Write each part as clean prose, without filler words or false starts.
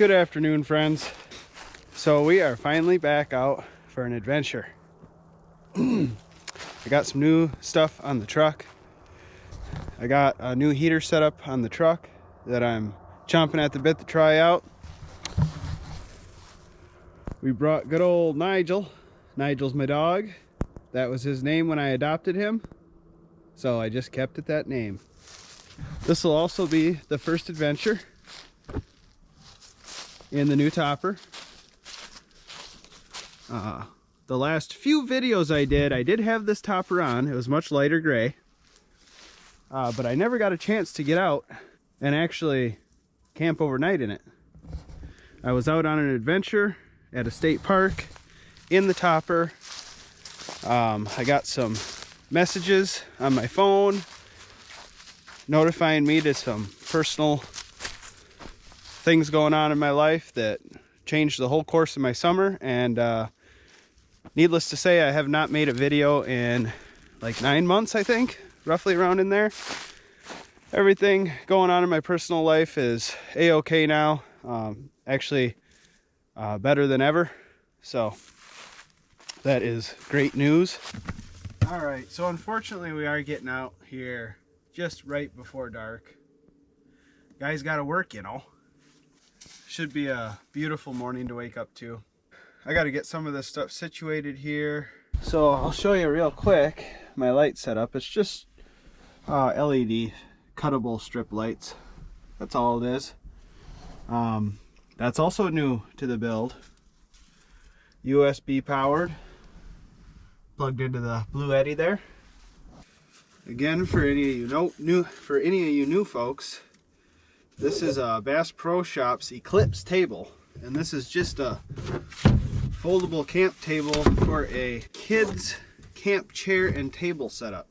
Good afternoon, friends. So we are finally back out for an adventure. I got some new stuff on the truck. I got a new heater set up on the truck that I'm chomping at the bit to try out. We brought good old Nigel. Nigel's my dog. That was his name when I adopted him, so I just kept it that name. This will also be the first adventure in the new topper. The last few videos I did have this topper on. It was much lighter gray, but I never got a chance to get out and actually camp overnight in it. I was out on an adventure at a state park in the topper. I got some messages on my phone notifying me to some personal things going on in my life that changed the whole course of my summer, and needless to say, I have not made a video in like 9 months, I think, roughly around in there. Everything going on in my personal life is a-okay now. Actually, better than ever. So that is great news. All right, so unfortunately we are getting out here just right before dark. Guys gotta work, you know. Should be a beautiful morning to wake up to. I got to get some of this stuff situated here. So I'll show you real quick my light setup. It's just LED cuttable strip lights. That's all it is. That's also new to the build. USB powered. Plugged into the Bluette there. Again, for any of you new folks, this is a Bass Pro Shops Eclipse table, and this is just a foldable camp table for a kids camp chair and table setup.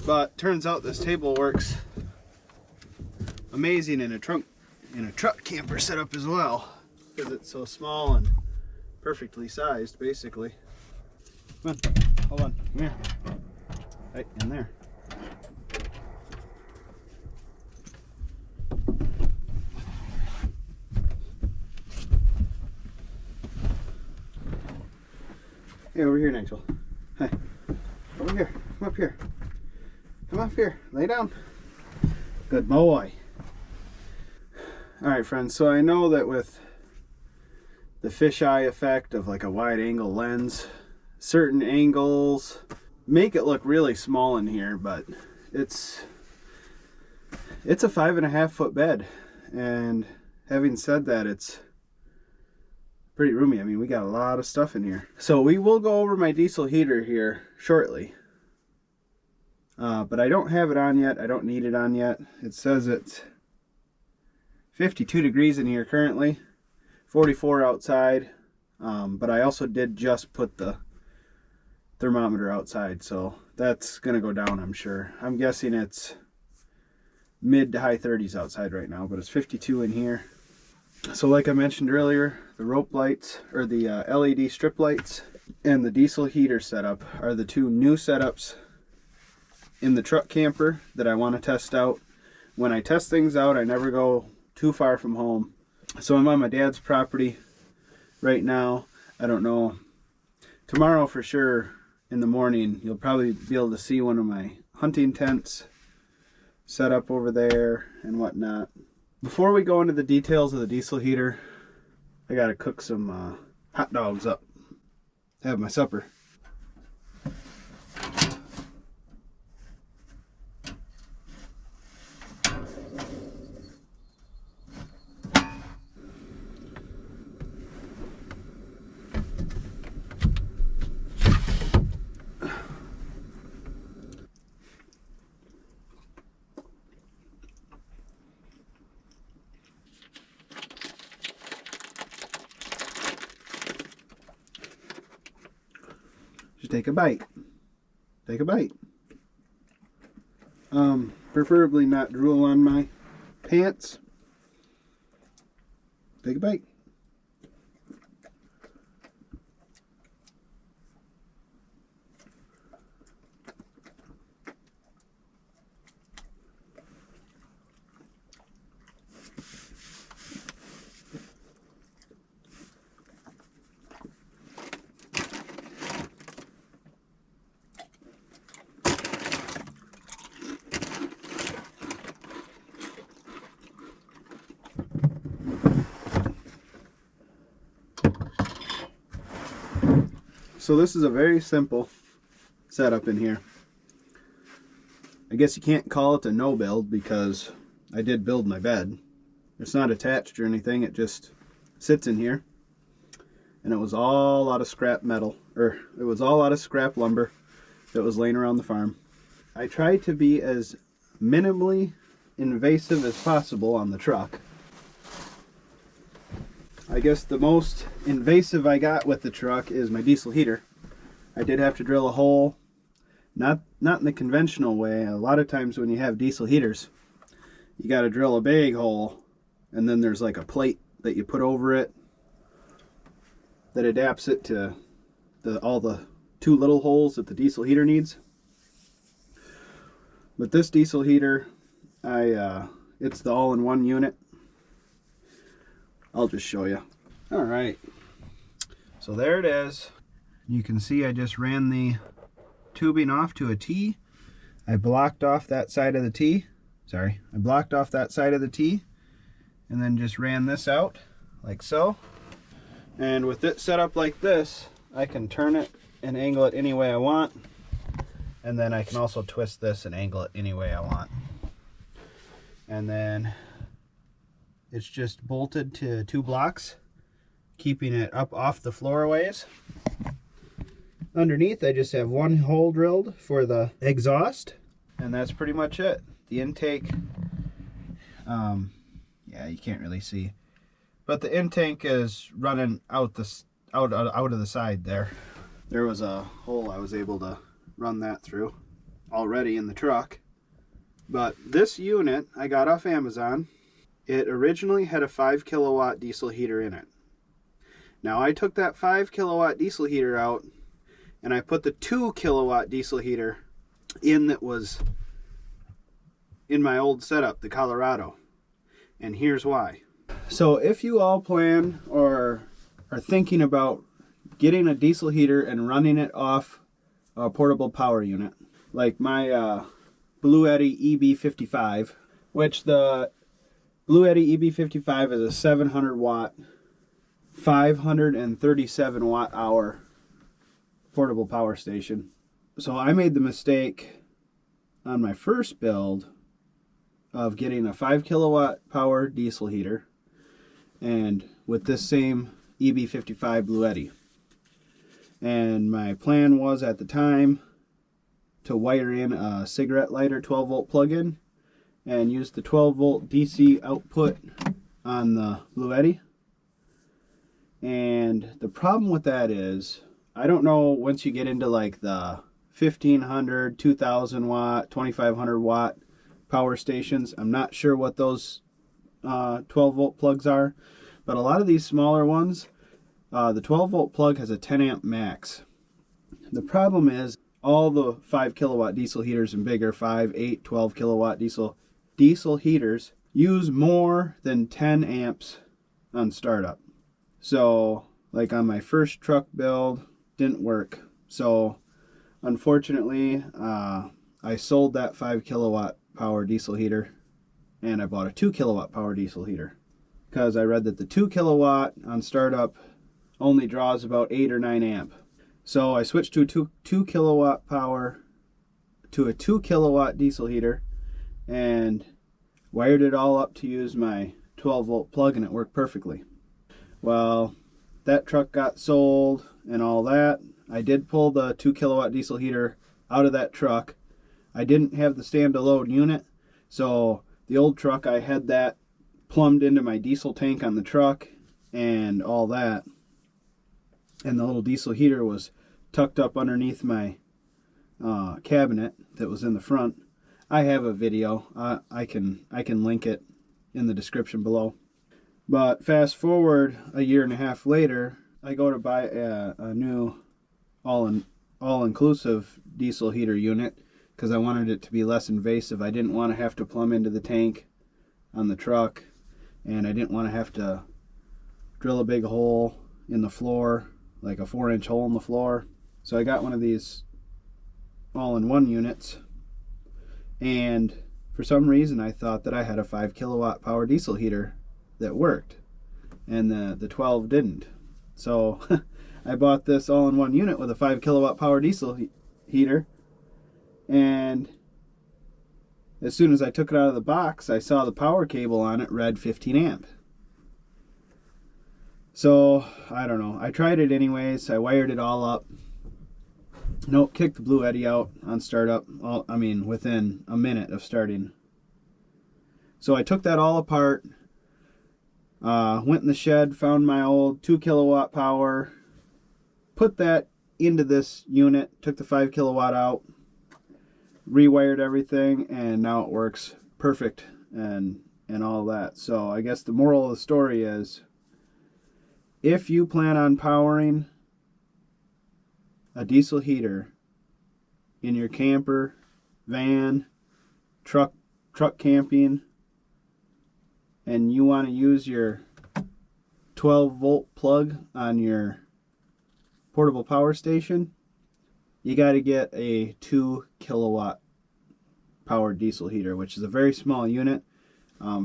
But turns out this table works amazing in a truck camper setup as well, because it's so small and perfectly sized, basically. Come on, hold on, come here. Right in there. Hey, over here, Nigel. Hey, over here. Come up here. Come up here. Lay down. Good boy. All right, friends. So I know that with the fisheye effect of like a wide angle lens, certain angles make it look really small in here, but it's a 5.5 foot bed. And having said that, it's pretty roomy. I mean, we got a lot of stuff in here. So we will go over my diesel heater here shortly. But I don't have it on yet. I don't need it on yet. It says it's 52 degrees in here currently, 44 outside. But I also did just put the thermometer outside, so that's gonna go down, I'm sure. I'm guessing it's mid to high 30s outside right now, but it's 52 in here. So like I mentioned earlier, the rope lights, or the LED strip lights, and the diesel heater setup are the two new setups in the truck camper that I want to test out. When I test things out, I never go too far from home. So I'm on my dad's property right now. I don't know. Tomorrow for sure, in the morning, you'll probably be able to see one of my hunting tents set up over there and whatnot. Before we go into the details of the diesel heater, I gotta cook some hot dogs up. Have my supper. Just take a bite. Take a bite. Preferably not drool on my pants. Take a bite. So this is a very simple setup in here. I guess you can't call it a no build because I did build my bed. It's not attached or anything, it just sits in here. And it was all out of scrap metal, or it was all out of scrap lumber that was laying around the farm. I tried to be as minimally invasive as possible on the truck. I guess the most invasive I got with the truck is my diesel heater. I did have to drill a hole, not in the conventional way. A lot of times when you have diesel heaters, you got to drill a big hole, and then there's like a plate that you put over it that adapts it to all the 2 little holes that the diesel heater needs. But this diesel heater, it's the all-in-one unit. I'll just show you. All right, so there it is. You can see I just ran the tubing off to a T. I blocked off that side of the T. Sorry, I blocked off that side of the T and then just ran this out like so. And with it set up like this, I can turn it and angle it any way I want. And then I can also twist this and angle it any way I want. And then it's just bolted to 2 blocks, keeping it up off the floor a ways. Underneath, I just have 1 hole drilled for the exhaust, and that's pretty much it. The intake, yeah, you can't really see, but the intake is running out of the side there. There was a hole I was able to run that through already in the truck. But this unit I got off Amazon. It originally had a 5 kilowatt diesel heater in it. Now I took that 5 kilowatt diesel heater out and I put the 2 kilowatt diesel heater in that was in my old setup, the Colorado. And here's why. So if you all plan or are thinking about getting a diesel heater and running it off a portable power unit, like my Bluette EB55, which the Bluette EB55 is a 700 watt, 537 watt hour portable power station. So I made the mistake on my first build of getting a 5 kilowatt power diesel heater and with this same EB55 Bluette. And my plan was at the time to wire in a cigarette lighter 12 volt plug-in and use the 12 volt DC output on the Bluette. And the problem with that is, I don't know, once you get into like the 1500, 2000 watt, 2500 watt power stations, I'm not sure what those 12 volt plugs are, but a lot of these smaller ones, the 12 volt plug has a 10 amp max. The problem is all the 5 kilowatt diesel heaters and bigger, 5, 8, 12 kilowatt diesel heaters use more than 10 amps on startup. So like on my first truck build, didn't work. So unfortunately, I sold that 5 kilowatt power diesel heater and I bought a 2 kilowatt power diesel heater because I read that the 2 kilowatt on startup only draws about 8 or 9 amp. So I switched to a 2 kilowatt power to a 2 kilowatt diesel heater and wired it all up to use my 12 volt plug, and it worked perfectly. Well, that truck got sold and all that. I did pull the 2 kilowatt diesel heater out of that truck. I didn't have the stand-alone unit, so the old truck, I had that plumbed into my diesel tank on the truck and all that. And the little diesel heater was tucked up underneath my cabinet that was in the front. I have a video. I can link it in the description below. But fast forward a year and a half later, I go to buy a new all-inclusive diesel heater unit because I wanted it to be less invasive. I didn't want to have to plumb into the tank on the truck, and I didn't want to have to drill a big hole in the floor, like a 4-inch hole in the floor. So I got one of these all-in-one units, and for some reason I thought that I had a 5 kilowatt power diesel heater that worked, and the 12 didn't. So I bought this all-in-one unit with a 5 kilowatt power diesel heater, and as soon as I took it out of the box, I saw the power cable on it read 15 amp. So, I don't know. I tried it anyways. I wired it all up. Nope, kicked the Bluette out on startup. Within a minute of starting. So I took that all apart. Went in the shed, found my old 2 kilowatt power. Put that into this unit. Took the 5 kilowatt out. Rewired everything, and now it works perfect and all that. So I guess the moral of the story is, if you plan on powering a diesel heater in your camper, van, truck camping, and you want to use your 12 volt plug on your portable power station, you got to get a 2 kilowatt powered diesel heater, which is a very small unit.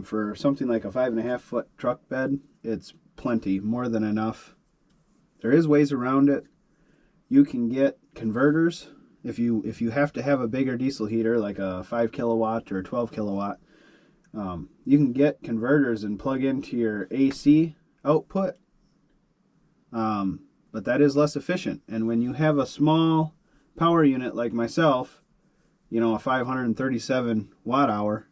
For something like a 5.5 foot truck bed, it's plenty, more than enough. There is ways around it. You can get converters if you have to have a bigger diesel heater, like a 5 kilowatt or 12 kilowatt. You can get converters and plug into your AC output, but that is less efficient. And when you have a small power unit like myself, you know, a 537 watt hour,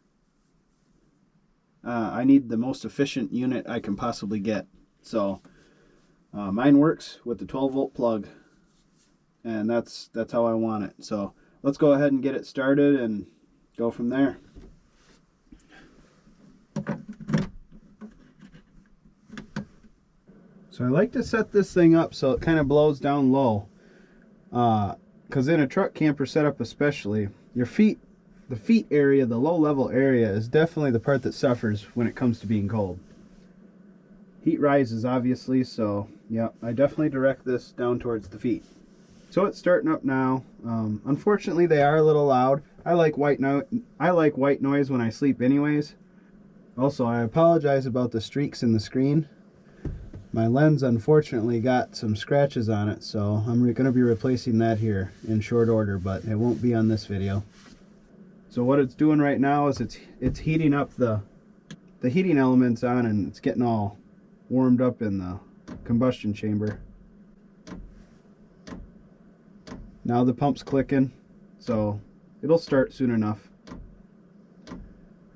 I need the most efficient unit I can possibly get. So mine works with the 12 volt plug, and that's how I want it. So let's go ahead and get it started and go from there. So I like to set this thing up so it kind of blows down low, because in a truck camper setup especially, your feet, the feet area, the low level area, is definitely the part that suffers when it comes to being cold. Heat rises obviously, so yeah, I definitely direct this down towards the feet. So it's starting up now. Unfortunately, they are a little loud. I like white noise when I sleep anyways. Also, I apologize about the streaks in the screen. My lens unfortunately got some scratches on it, so I'm going to be replacing that here in short order, but it won't be on this video. So what it's doing right now is it's heating up the heating elements on, and it's getting all warmed up in the combustion chamber. Now the pump's clicking, so it'll start soon enough.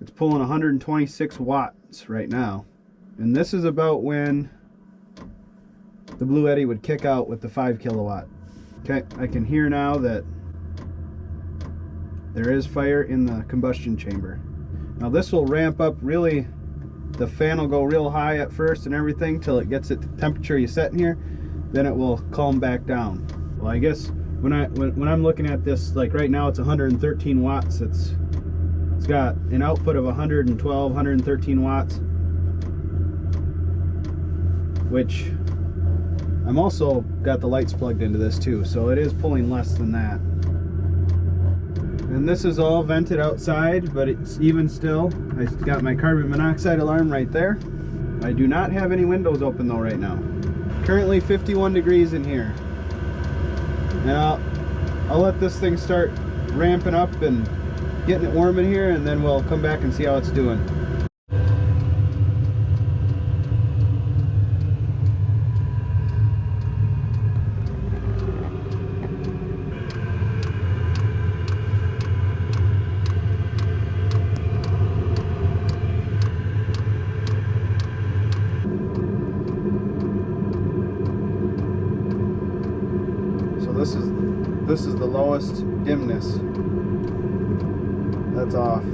It's pulling 126 watts right now, and this is about when the Bluette would kick out with the 5 kilowatt. Okay, I can hear now that there is fire in the combustion chamber. Now this will ramp up really, the fan will go real high at first and everything till it gets at the temperature you set in here, then it will calm back down. Well, I guess when I'm looking at this, like right now it's 113 watts. It's got an output of 112, 113 watts, which I'm also got the lights plugged into this too, so it is pulling less than that. And this is all vented outside, but it's even still. I got my carbon monoxide alarm right there. I do not have any windows open though right now. Currently 51 degrees in here. Now I'll let this thing start ramping up and getting it warm in here, and then we'll come back and see how it's doing. This is the lowest dimness. That's off.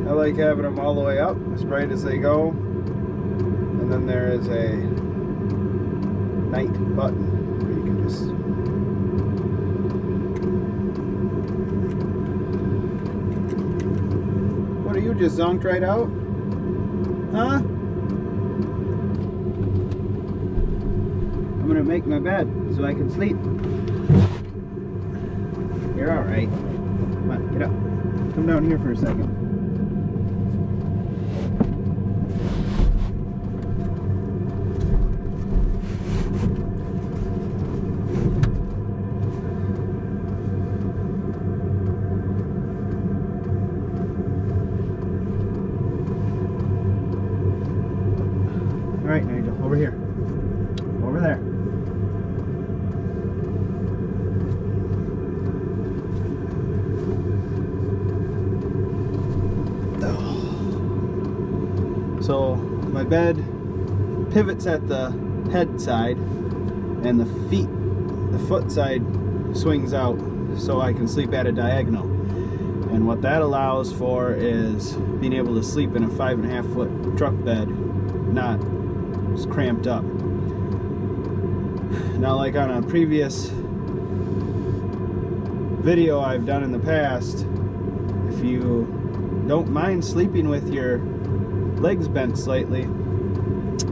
I like having them all the way up, as bright as they go. And then there is a night button where you can just What, are you just zonked right out? Huh? I'm gonna make my bed so I can sleep. You're alright. Come on, get up. Come down here for a second. Over here. Over there. So my bed pivots at the head side, and the foot side swings out so I can sleep at a diagonal. And what that allows for is being able to sleep in a 5.5 foot truck bed, not cramped up. Now, like on a previous video I've done in the past, if you don't mind sleeping with your legs bent slightly,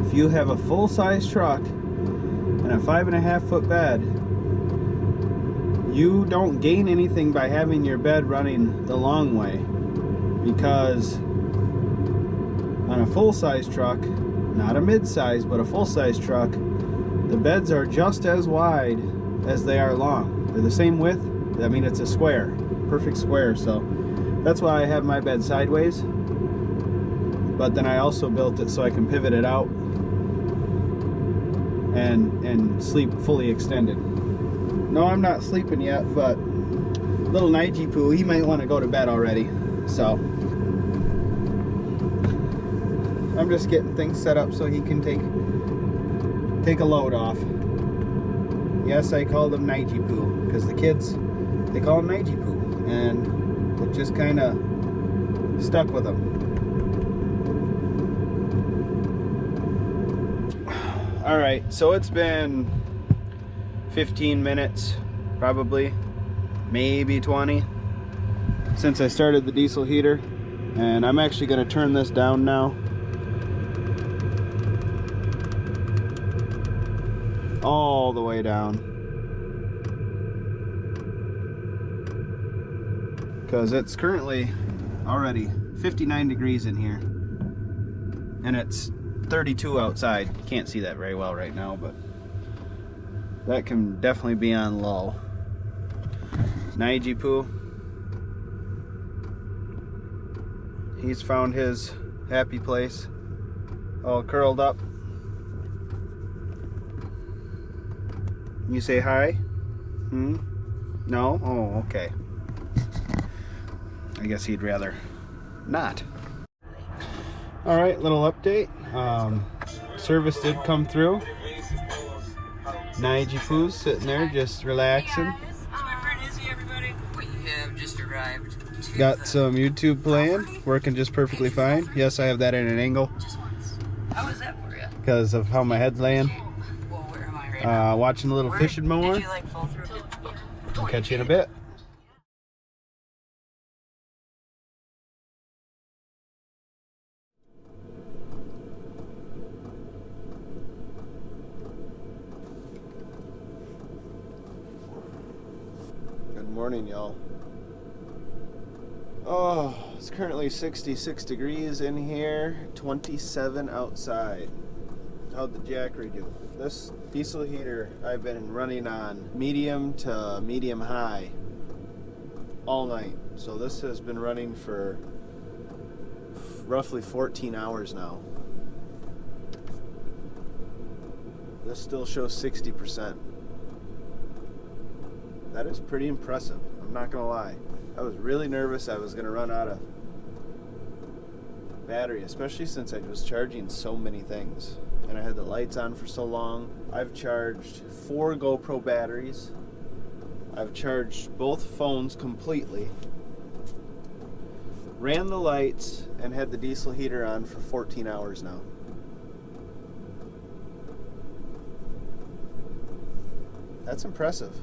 if you have a full-size truck and a 5.5 foot bed, you don't gain anything by having your bed running the long way, because on a full-size truck, not a mid-size but a full-size truck, the beds are just as wide as they are long. They're the same width. I mean, it's a square, perfect square. So that's why I have my bed sideways, but then I also built it so I can pivot it out and sleep fully extended. No, I'm not sleeping yet, but little Nige Poo, he might want to go to bed already. So I'm just getting things set up so he can take a load off. Yes, I called him Nige Poo because the kids, they call him Nige Poo, and it just kind of stuck with him. All right, so it's been 15 minutes, probably, maybe 20, since I started the diesel heater, and I'm actually going to turn this down now. All the way down, because it's currently already 59 degrees in here, and it's 32 outside. Can't see that very well right now, but that can definitely be on low. Nige Poo, he's found his happy place, all curled up. You say hi? No? Oh, okay. I guess he'd rather not. Alright, little update. Service did come through. Nige Poo's sitting there just relaxing. Got some YouTube playing, working just perfectly fine. Yes, I have that at an angle. How is that for you? Because of how my head's laying. Well, where am I right now? Watching a little fishing more. Did you like fall through? I'll catch you in a bit. Good morning, y'all. Oh, it's currently 66 degrees in here, 27 outside. How'd the Jackery do? This diesel heater I've been running on medium to medium high all night. So this has been running for roughly 14 hours now. This still shows 60%. That is pretty impressive, I'm not gonna lie. I was really nervous I was gonna run out of battery, especially since I was charging so many things and I had the lights on for so long. I've charged 4 GoPro batteries. I've charged both phones completely, ran the lights, and had the diesel heater on for 14 hours now. That's impressive.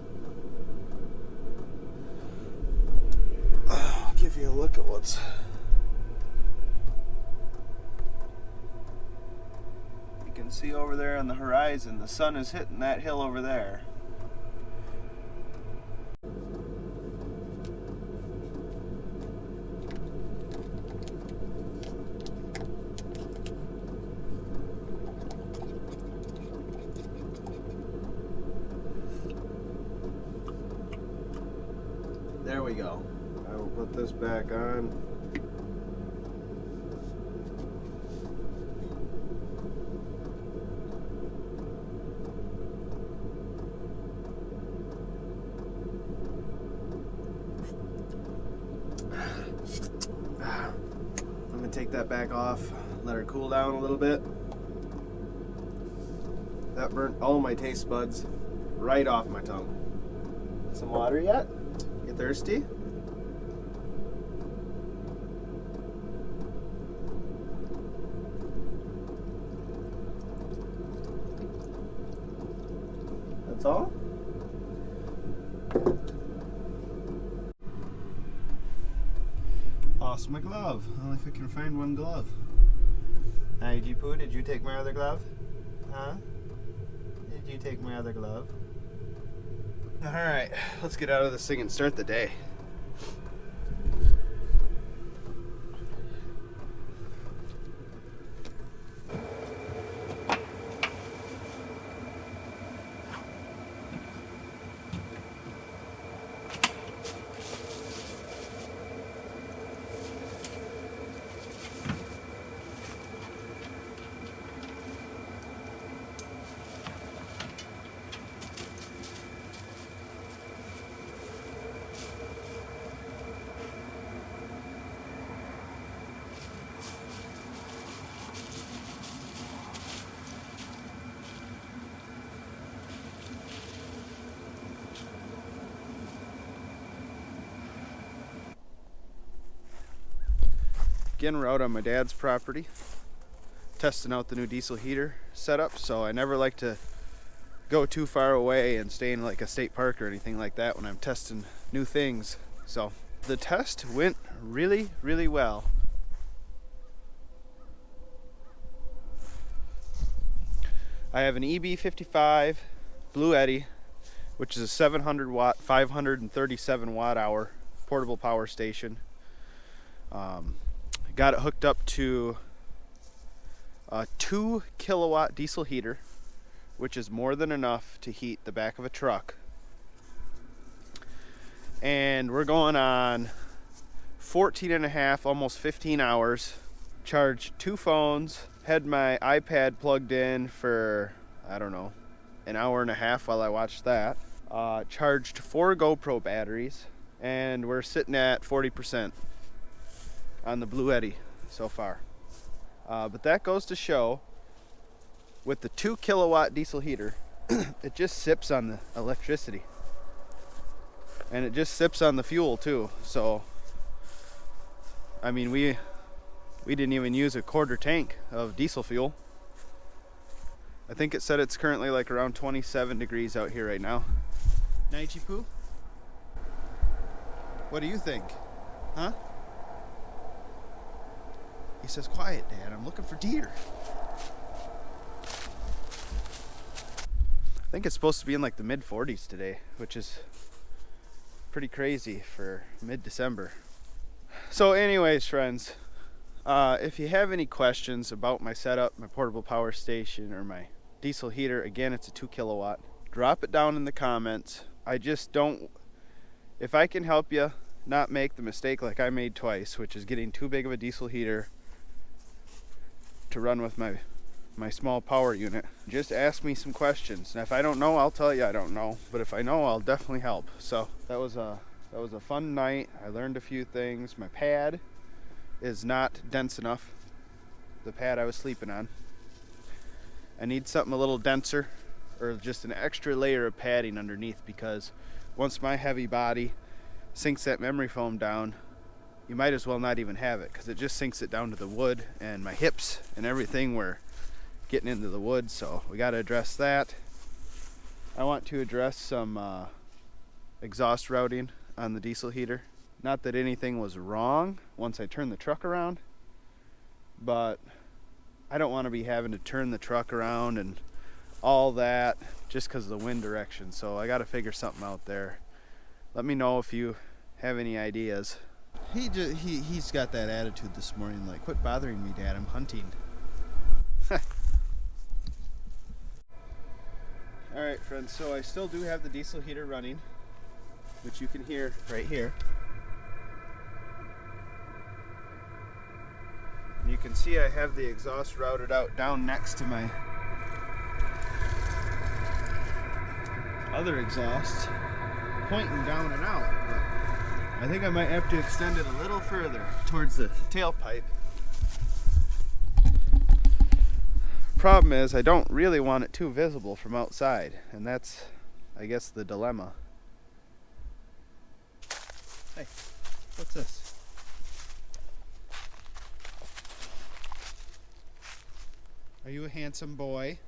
I'll give you a look at what's... You can see over there on the horizon, the sun is hitting that hill over there. There we go. I will put this back on. I'm gonna take that back off, let her cool down a little bit. That burnt all my taste buds right off my tongue. Some water yet? You thirsty? That's all? Lost my glove. Only if I can find one glove. Hey, Poo, did you take my other glove? Huh? Did you take my other glove? Alright, let's get out of this thing and start the day. Again, we're out on my dad's property testing out the new diesel heater setup, so I never like to go too far away and stay in like a state park or anything like that when I'm testing new things. So the test went really, really well. I have an EB55 Bluette, which is a 700 watt, 537 watt hour portable power station. Got it hooked up to a 2 kilowatt diesel heater, which is more than enough to heat the back of a truck. And we're going on 14 and a half, almost 15 hours. Charged 2 phones, had my iPad plugged in for, I don't know, an hour and a half while I watched that. Charged 4 GoPro batteries, and we're sitting at 40% on the Bluette so far. But that goes to show, with the 2 kilowatt diesel heater, it just sips on the electricity. And it just sips on the fuel too. So, I mean, we didn't even use a quarter tank of diesel fuel. I think it said it's currently like around 27 degrees out here right now. Naichi Poo? What do you think? Huh? He says, quiet, Dad, I'm looking for deer. I think it's supposed to be in like the mid 40s today, which is pretty crazy for mid-December. So anyways, friends, if you have any questions about my setup, my portable power station, or my diesel heater, again, it's a 2 kilowatt, drop it down in the comments. I just don't, if I can help you not make the mistake like I made twice, which is getting too big of a diesel heater to run with my small power unit, just ask me some questions. And if I don't know, I'll tell you I don't know. But if I know, I'll definitely help. So that was a fun night. I learned a few things. My pad is not dense enough. The pad I was sleeping on. I need something a little denser, or just an extra layer of padding underneath, because once my heavy body sinks that memory foam down, you might as well not even have it, because it just sinks it down to the wood, and my hips and everything were getting into the wood. So we got to address that. I want to address some exhaust routing on the diesel heater. Not that anything was wrong once I turned the truck around, but I don't want to be having to turn the truck around and all that just because of the wind direction. So I got to figure something out there. Let me know if you have any ideas. He's got that attitude this morning, like, quit bothering me, Dad, I'm hunting. Alright, friends, so I still do have the diesel heater running, which you can hear right here. And you can see I have the exhaust routed out down next to my other exhaust, pointing down and out. But I think I might have to extend it a little further towards the tailpipe. Problem is, I don't really want it too visible from outside, and that's, I guess, the dilemma. Hey, what's this? Are you a handsome boy?